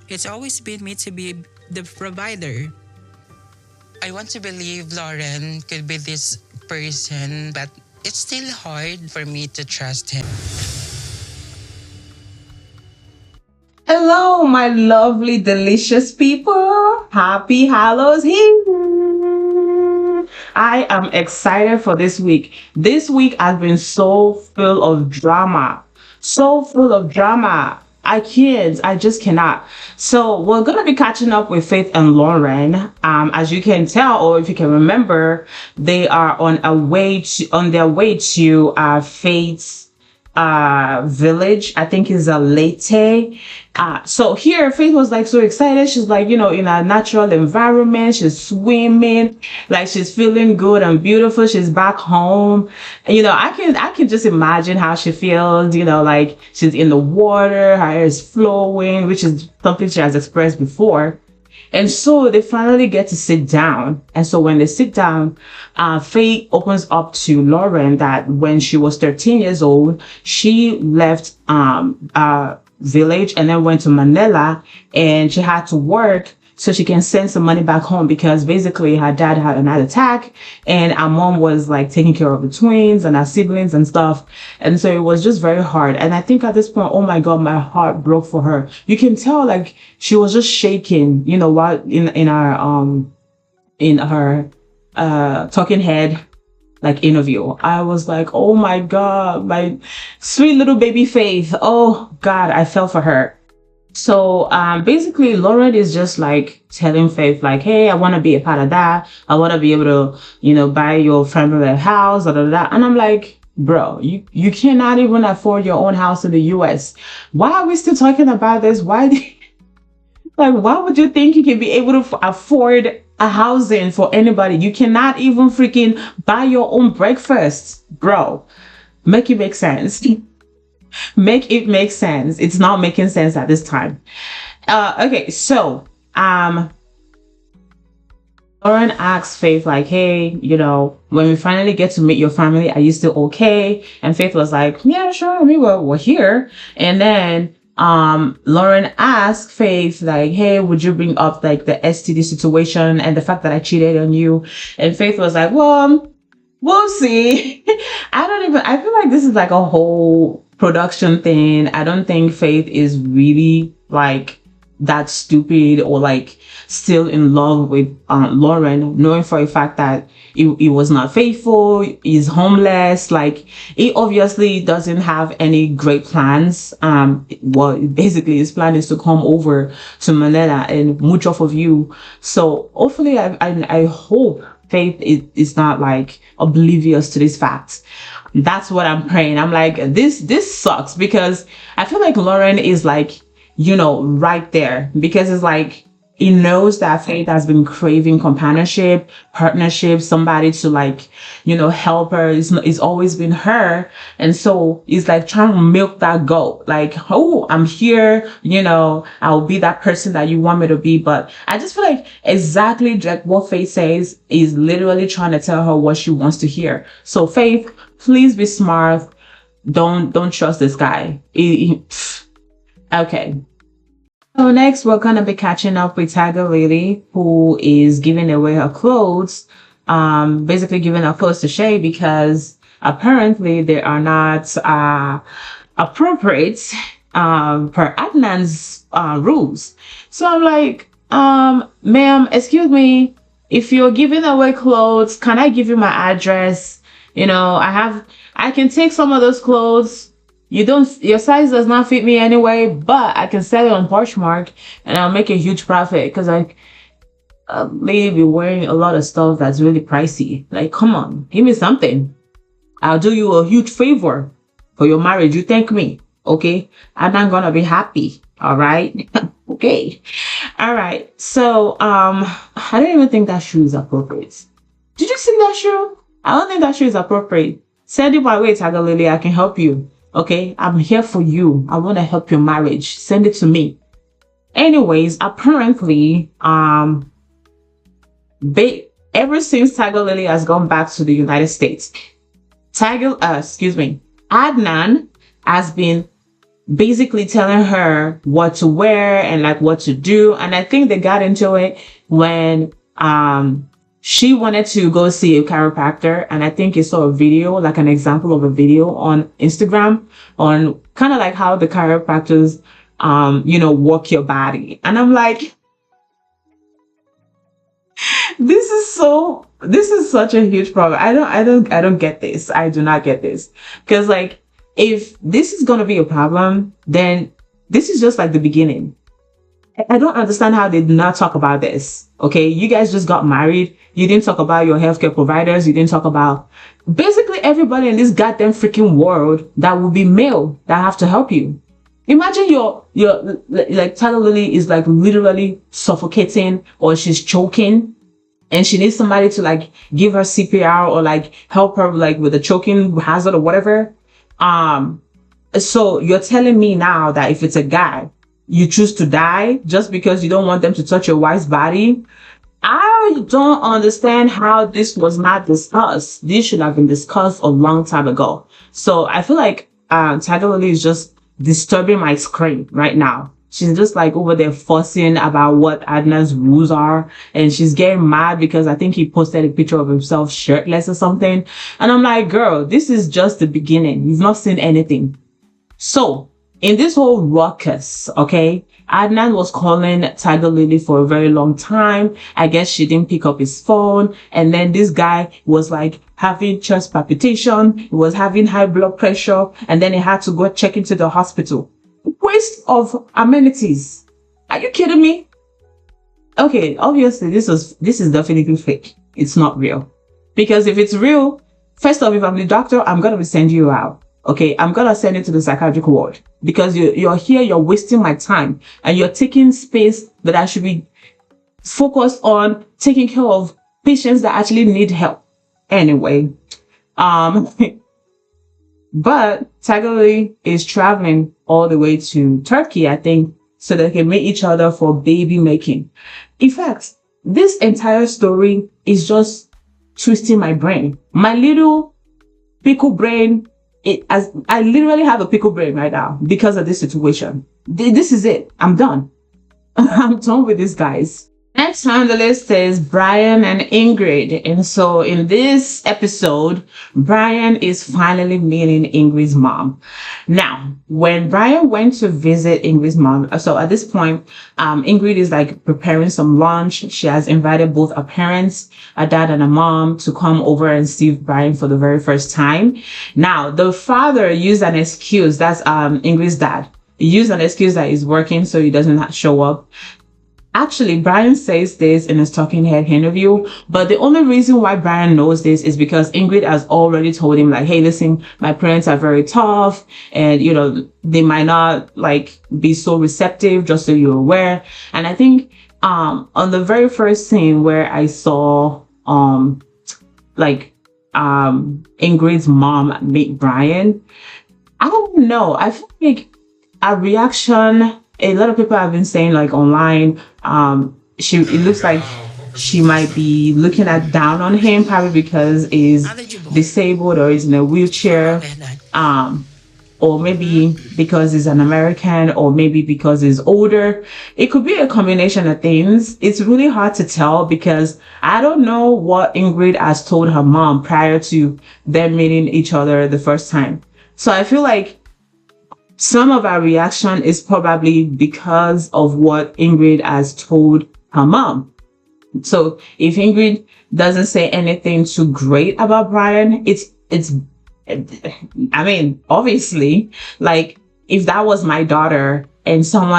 It's always been me to be the provider. I want to believe Loren could be this person, but it's still hard for me to trust him. Hello, my lovely, delicious people. Happy Hallows Eve. I am excited for this week. This week has been so full of drama. So full of drama. I just cannot. So we're gonna be catching up with Faith and Loren. As you can tell, or if you can remember, they are on their way to Faith's village. I think is a Leyte. So here Faith was like so excited. She's like, in a natural environment, she's swimming, like she's feeling good and beautiful. She's back home. And, I can just imagine how she feels, like she's in the water, her hair is flowing, which is something she has expressed before. And so they finally get to sit down. And so when they sit down, Faye opens up to Loren that when she was 13 years old, she left village and then went to Manila, and she had to work so she can send some money back home because basically her dad had an heart attack and our mom was like taking care of the twins and our siblings and stuff. And so it was just very hard. And I think at this point, oh my God, my heart broke for her. You can tell like she was just shaking, while in her talking head like interview. I was like, oh my God, my sweet little baby Faith. Oh God, I fell for her. So basically Loren is just like telling Faith like, hey, I want to be a part of that. I want to be able to, buy your family a house, da, da, da. And I'm like, bro, you cannot even afford your own house in the US. Why are we still talking about this? Why would you think you can be able to afford a housing for anybody? You cannot even freaking buy your own breakfast, bro. Make it make sense. Make it make sense. It's not making sense at this time. Okay, so Loren asks Faith like, hey, when we finally get to meet your family, are you still okay? And Faith was like, yeah, sure. I mean, we're here. And then Loren asked Faith like, hey, would you bring up like the STD situation and the fact that I cheated on you? And Faith was like, well, we'll see. I feel like this is like a whole production thing. I don't think Faith is really like that stupid or like still in love with Loren, knowing for a fact that he was not faithful, he's homeless, like he obviously doesn't have any great plans. Well, basically his plan is to come over to Manila and mooch off of you. So hopefully I hope Faith is not like oblivious to these facts. That's what I'm praying. I'm like, this sucks because I feel like Loren is like, right there because it's like, he knows that Faith has been craving companionship, partnership, somebody to like, help her. It's always been her. And so he's like trying to milk that goat. Like, oh, I'm here, I'll be that person that you want me to be. But I just feel like exactly like what Faith says is literally trying to tell her what she wants to hear. So Faith, please be smart. Don't trust this guy. Okay. So next, we're gonna be catching up with Tigerliliy, who is giving away her clothes, basically giving her clothes to Shay because apparently they are not appropriate per Adnan's rules. So I'm like, ma'am, excuse me, if you're giving away clothes, can I give you my address? I can take some of those clothes. Your size does not fit me anyway, but I can sell it on Poshmark and I'll make a huge profit because a lady be wearing a lot of stuff that's really pricey. Like, come on, give me something. I'll do you a huge favor for your marriage. You thank me, okay? I'm not gonna be happy, all right? Okay, all right. So, I don't even think that shoe is appropriate. Did you see that shoe? I don't think that shoe is appropriate. Send it my way, Tigerliliy. I can help you. Okay, I'm here for you. I want to help your marriage. Send it to me. Anyways, apparently, ever since Tigerliliy has gone back to the United States, Adnan has been basically telling her what to wear and like what to do. And I think they got into it when she wanted to go see a chiropractor, and I think he saw a video, like an example of a video on Instagram on kind of like how the chiropractors work your body. And I'm like, this is such a huge problem. I don't get this. I do not get this. Because like, if this is going to be a problem, then this is just like the beginning. I don't understand how they did not talk about this. Okay. You guys just got married. You didn't talk about your healthcare providers. You didn't talk about basically everybody in this goddamn freaking world that will be male that have to help you. Imagine your like Tigerliliy is like literally suffocating, or she's choking, and she needs somebody to like give her CPR or like help her like with the choking hazard or whatever. So you're telling me now that if it's a guy, you choose to die just because you don't want them to touch your wife's body? I don't understand how this was not discussed. This should have been discussed a long time ago. So I feel like Tigerliliy is just disturbing my screen right now. She's just like over there fussing about what Adnan's rules are, and she's getting mad because I think he posted a picture of himself shirtless or something. And I'm like, girl, this is just the beginning. You've not seen anything. So in this whole ruckus, okay, Adnan was calling Tigerliliy for a very long time. I guess she didn't pick up his phone. And then this guy was like having chest palpitation. He was having high blood pressure. And then he had to go check into the hospital. Waste of amenities. Are you kidding me? Okay, obviously this is definitely fake. It's not real. Because if it's real, first off, if I'm the doctor, I'm going to send you out. Okay, I'm going to send you to the psychiatric ward, because you're here, you're wasting my time, and you're taking space that I should be focused on taking care of patients that actually need help. Anyway, but Tigerliliy is traveling all the way to Turkey, I think, so they can meet each other for baby making. In fact, this entire story is just twisting my brain. My little pickle brain, I literally have a pickle brain right now because of this situation. This is it. I'm done. I'm done with this, guys. Next on the list is Brian and Ingrid. And so in this episode, Brian is finally meeting Ingrid's mom. Now, when Brian went to visit Ingrid's mom, so at this point, Ingrid is like preparing some lunch. She has invited both her parents, a dad and a mom, to come over and see Brian for the very first time. Now, the father used an excuse. That's Ingrid's dad. He used an excuse that he's working, so he doesn't show up. Actually, Brian says this in his talking head interview, but the only reason why Brian knows this is because Ingrid has already told him, like, hey, listen, my parents are very tough, and, you know, they might not, like, be so receptive, just so you're aware. And I think, on the very first scene where I saw, Ingrid's mom meet Brian, I don't know, I feel like a reaction, a lot of people have been saying, like, online, it looks like she might be looking down on him, probably because he's disabled or is in a wheelchair, or maybe because he's an American, or maybe because he's older. It could be a combination of things. It's really hard to tell because I don't know what Ingrid has told her mom prior to them meeting each other the first time. So I feel like some of our reaction is probably because of what Ingrid has told her mom. So if Ingrid doesn't say anything too great about Brian, I mean, obviously, like, if that was my daughter and she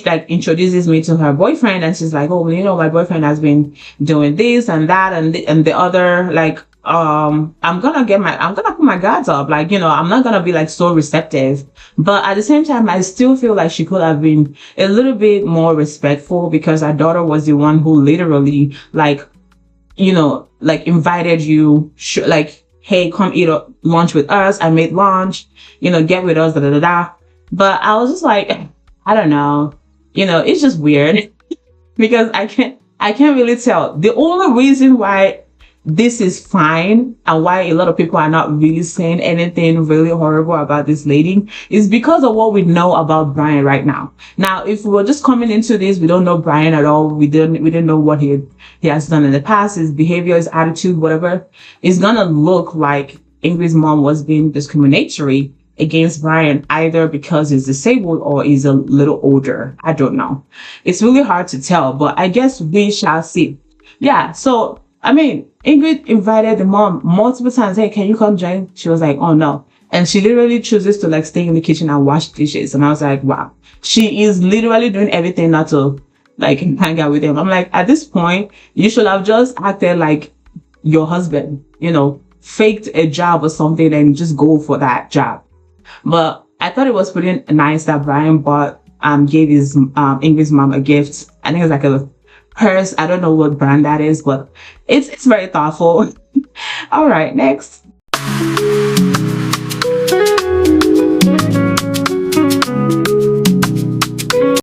like introduces me to her boyfriend, and she's like, oh, you know, my boyfriend has been doing this and that and the other, like, I'm gonna put my guards up. Like, you know, I'm not gonna be like so receptive, but at the same time, I still feel like she could have been a little bit more respectful, because her daughter was the one who literally, like, you know, like, invited you, like, hey, come eat lunch with us. I made lunch, you know, get with us, da da da da. But I was just like, I don't know, you know, it's just weird because I can't really tell. The only reason why this is fine and why a lot of people are not really saying anything really horrible about this lady is because of what we know about Brian right now. Now, if we were just coming into this, we don't know Brian at all. We didn't know what he has done in the past, his behavior, his attitude, whatever. It's gonna look like Ingrid's mom was being discriminatory against Brian, either because he's disabled or he's a little older. I don't know. It's really hard to tell, but I guess we shall see. Yeah, so I mean, Ingrid invited the mom multiple times. Hey, can you come join? She was like, oh no. And she literally chooses to like stay in the kitchen and wash dishes. And I was like, wow, she is literally doing everything not to like hang out with him. I'm like, at this point, you should have just acted like your husband, faked a job or something and just go for that job. But I thought it was pretty nice that Brian gave his Ingrid's mom a gift. I think it's like a purse. I don't know what brand that is, but it's very thoughtful. All right, next.